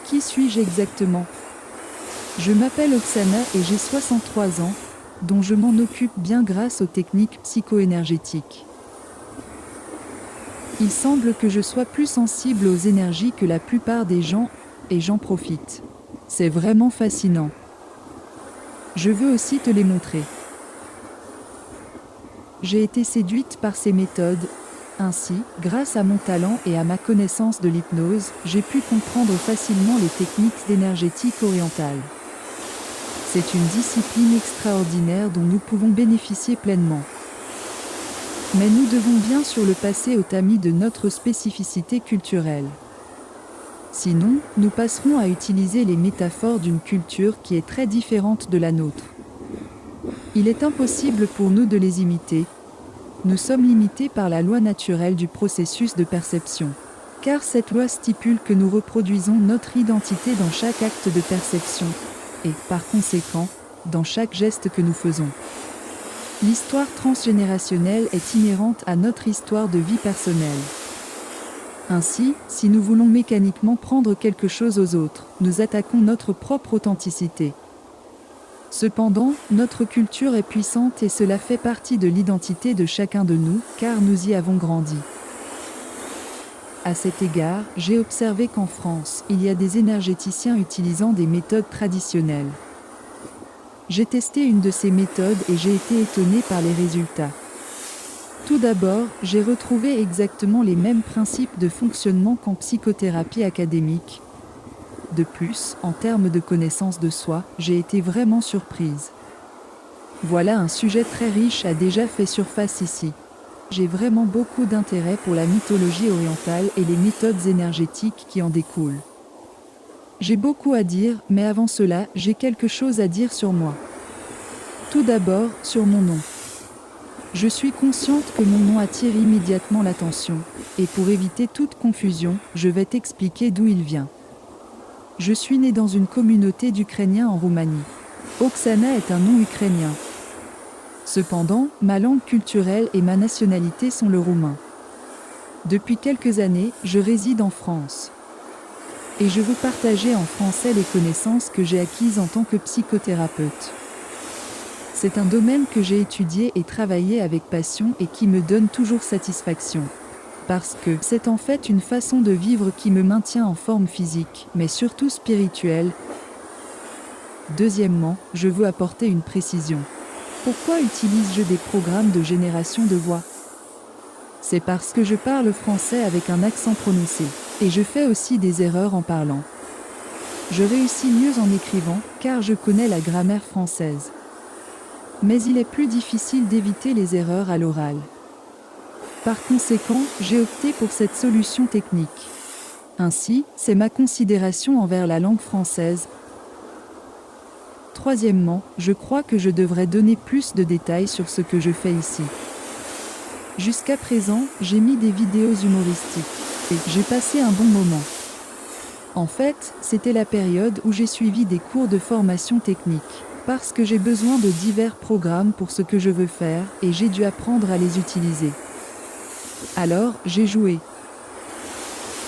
Qui suis-je exactement? Je m'appelle Oksana et j'ai 63 ans, dont je m'en occupe bien grâce aux techniques psycho-énergétiques. Il semble que je sois plus sensible aux énergies que la plupart des gens, et j'en profite. C'est vraiment fascinant. Je veux aussi te les montrer. J'ai été séduite par ces méthodes. Ainsi, grâce à mon talent et à ma connaissance de l'hypnose, j'ai pu comprendre facilement les techniques énergétiques orientales. C'est une discipline extraordinaire dont nous pouvons bénéficier pleinement. Mais nous devons bien sûr le passer au tamis de notre spécificité culturelle. Sinon, nous passerons à utiliser les métaphores d'une culture qui est très différente de la nôtre. Il est impossible pour nous de les imiter. Nous sommes limités par la loi naturelle du processus de perception. Car cette loi stipule que nous reproduisons notre identité dans chaque acte de perception, et, par conséquent, dans chaque geste que nous faisons. L'histoire transgénérationnelle est inhérente à notre histoire de vie personnelle. Ainsi, si nous voulons mécaniquement prendre quelque chose aux autres, nous attaquons notre propre authenticité. Cependant, notre culture est puissante et cela fait partie de l'identité de chacun de nous, car nous y avons grandi. À cet égard, j'ai observé qu'en France, il y a des énergéticiens utilisant des méthodes traditionnelles. J'ai testé une de ces méthodes et j'ai été étonné par les résultats. Tout d'abord, j'ai retrouvé exactement les mêmes principes de fonctionnement qu'en psychothérapie académique. De plus, en termes de connaissance de soi, j'ai été vraiment surprise. Voilà un sujet très riche a déjà fait surface ici. J'ai vraiment beaucoup d'intérêt pour la mythologie orientale et les méthodes énergétiques qui en découlent. J'ai beaucoup à dire, mais avant cela, j'ai quelque chose à dire sur moi. Tout d'abord, sur mon nom. Je suis consciente que mon nom attire immédiatement l'attention, et pour éviter toute confusion, je vais t'expliquer d'où il vient. Je suis née dans une communauté d'Ukrainiens en Roumanie. Oksana est un nom ukrainien. Cependant, ma langue culturelle et ma nationalité sont le roumain. Depuis quelques années, je réside en France. Et je veux partager en français les connaissances que j'ai acquises en tant que psychothérapeute. C'est un domaine que j'ai étudié et travaillé avec passion et qui me donne toujours satisfaction. Parce que c'est en fait une façon de vivre qui me maintient en forme physique, mais surtout spirituelle. Deuxièmement, je veux apporter une précision. Pourquoi utilise-je des programmes de génération de voix? C'est parce que je parle français avec un accent prononcé, et je fais aussi des erreurs en parlant. Je réussis mieux en écrivant, car je connais la grammaire française. Mais il est plus difficile d'éviter les erreurs à l'oral. Par conséquent, j'ai opté pour cette solution technique. Ainsi, c'est ma considération envers la langue française. Troisièmement, je crois que je devrais donner plus de détails sur ce que je fais ici. Jusqu'à présent, j'ai mis des vidéos humoristiques, et j'ai passé un bon moment. En fait, c'était la période où j'ai suivi des cours de formation technique, parce que j'ai besoin de divers programmes pour ce que je veux faire, et j'ai dû apprendre à les utiliser. Alors, j'ai joué.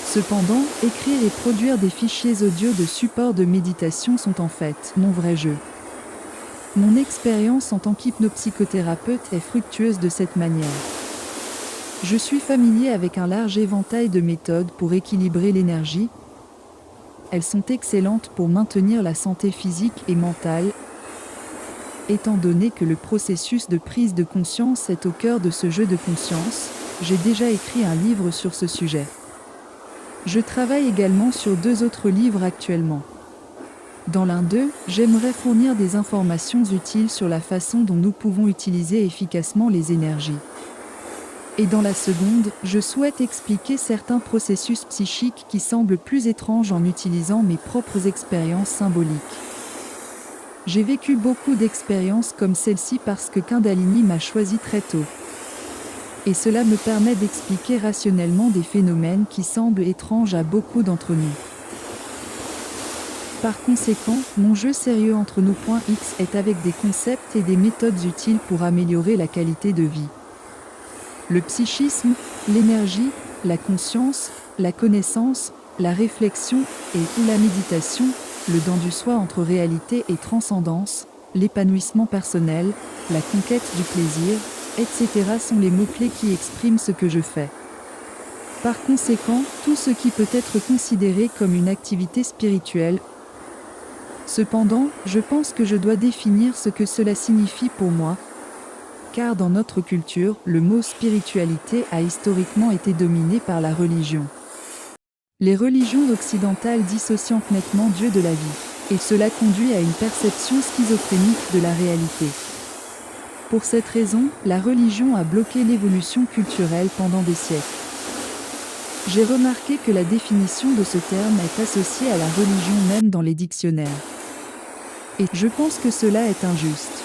Cependant, écrire et produire des fichiers audio de support de méditation sont en fait mon vrai jeu. Mon expérience en tant qu'hypnopsychothérapeute est fructueuse de cette manière. Je suis familier avec un large éventail de méthodes pour équilibrer l'énergie. Elles sont excellentes pour maintenir la santé physique et mentale. Étant donné que le processus de prise de conscience est au cœur de ce jeu de conscience, j'ai déjà écrit un livre sur ce sujet. Je travaille également sur 2 autres livres actuellement. Dans l'un d'eux, j'aimerais fournir des informations utiles sur la façon dont nous pouvons utiliser efficacement les énergies. Et dans la seconde, je souhaite expliquer certains processus psychiques qui semblent plus étranges en utilisant mes propres expériences symboliques. J'ai vécu beaucoup d'expériences comme celle-ci parce que Kundalini m'a choisi très tôt. Et cela me permet d'expliquer rationnellement des phénomènes qui semblent étranges à beaucoup d'entre nous. Par conséquent, mon jeu sérieux entre nous .x est avec des concepts et des méthodes utiles pour améliorer la qualité de vie. Le psychisme, l'énergie, la conscience, la connaissance, la réflexion ou la méditation, le don du soi entre réalité et transcendance, l'épanouissement personnel, la conquête du plaisir, etc. sont les mots-clés qui expriment ce que je fais. Par conséquent, tout ce qui peut être considéré comme une activité spirituelle. Cependant, je pense que je dois définir ce que cela signifie pour moi, car dans notre culture, le mot spiritualité a historiquement été dominé par la religion. Les religions occidentales dissocient nettement Dieu de la vie, et cela conduit à une perception schizophrénique de la réalité. Pour cette raison, la religion a bloqué l'évolution culturelle pendant des siècles. J'ai remarqué que la définition de ce terme est associée à la religion même dans les dictionnaires. Et je pense que cela est injuste.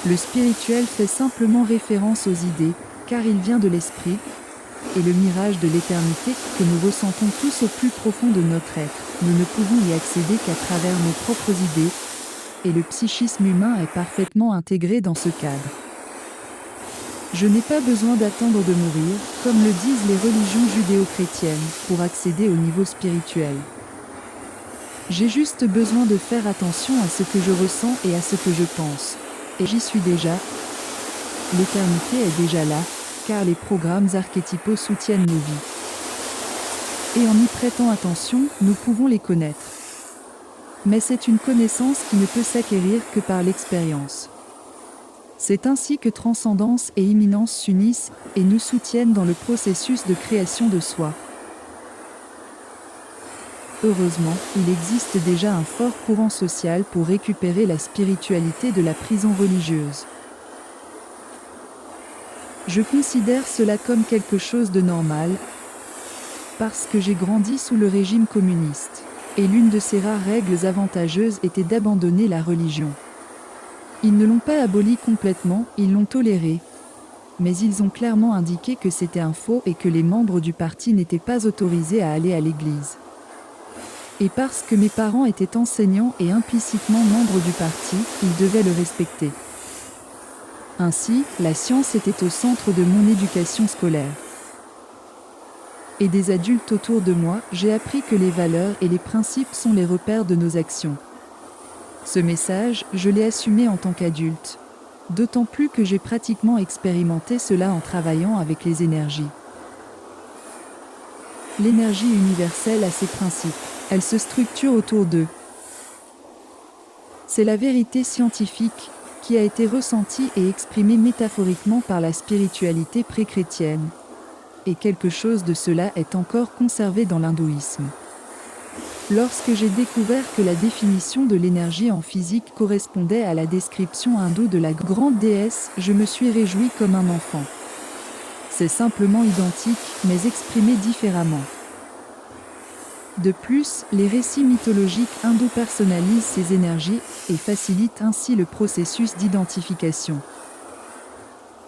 Le spirituel fait simplement référence aux idées, car il vient de l'esprit, et le mirage de l'éternité que nous ressentons tous au plus profond de notre être. Nous ne pouvons y accéder qu'à travers nos propres idées, et le psychisme humain est parfaitement intégré dans ce cadre. Je n'ai pas besoin d'attendre de mourir, comme le disent les religions judéo-chrétiennes, pour accéder au niveau spirituel. J'ai juste besoin de faire attention à ce que je ressens et à ce que je pense. Et j'y suis déjà. L'éternité est déjà là, car les programmes archétypaux soutiennent nos vies. Et en y prêtant attention, nous pouvons les connaître. Mais c'est une connaissance qui ne peut s'acquérir que par l'expérience. C'est ainsi que transcendance et immanence s'unissent et nous soutiennent dans le processus de création de soi. Heureusement, il existe déjà un fort courant social pour récupérer la spiritualité de la prison religieuse. Je considère cela comme quelque chose de normal, parce que j'ai grandi sous le régime communiste, et l'une de ses rares règles avantageuses était d'abandonner la religion. Ils ne l'ont pas abolie complètement, ils l'ont tolérée, mais ils ont clairement indiqué que c'était un faux et que les membres du parti n'étaient pas autorisés à aller à l'église. Et parce que mes parents étaient enseignants et implicitement membres du parti, ils devaient le respecter. Ainsi, la science était au centre de mon éducation scolaire. Et des adultes autour de moi, j'ai appris que les valeurs et les principes sont les repères de nos actions. Ce message, je l'ai assumé en tant qu'adulte. D'autant plus que j'ai pratiquement expérimenté cela en travaillant avec les énergies. L'énergie universelle a ses principes. Elle se structure autour d'eux. C'est la vérité scientifique qui a été ressentie et exprimée métaphoriquement par la spiritualité pré-chrétienne. Et quelque chose de cela est encore conservé dans l'hindouisme. Lorsque j'ai découvert que la définition de l'énergie en physique correspondait à la description hindoue de la grande déesse, je me suis réjoui comme un enfant. C'est simplement identique, mais exprimé différemment. De plus, les récits mythologiques hindous personnalisent ces énergies et facilitent ainsi le processus d'identification.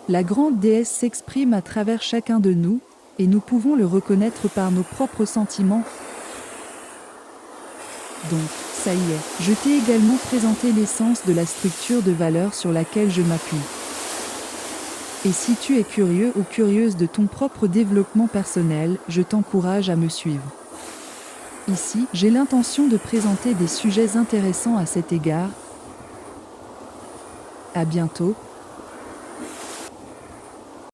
La grande déesse s'exprime à travers chacun de nous, et nous pouvons le reconnaître par nos propres sentiments. Donc, ça y est, je t'ai également présenté l'essence de la structure de valeur sur laquelle je m'appuie. Et si tu es curieux ou curieuse de ton propre développement personnel, je t'encourage à me suivre. Ici, j'ai l'intention de présenter des sujets intéressants à cet égard. À bientôt.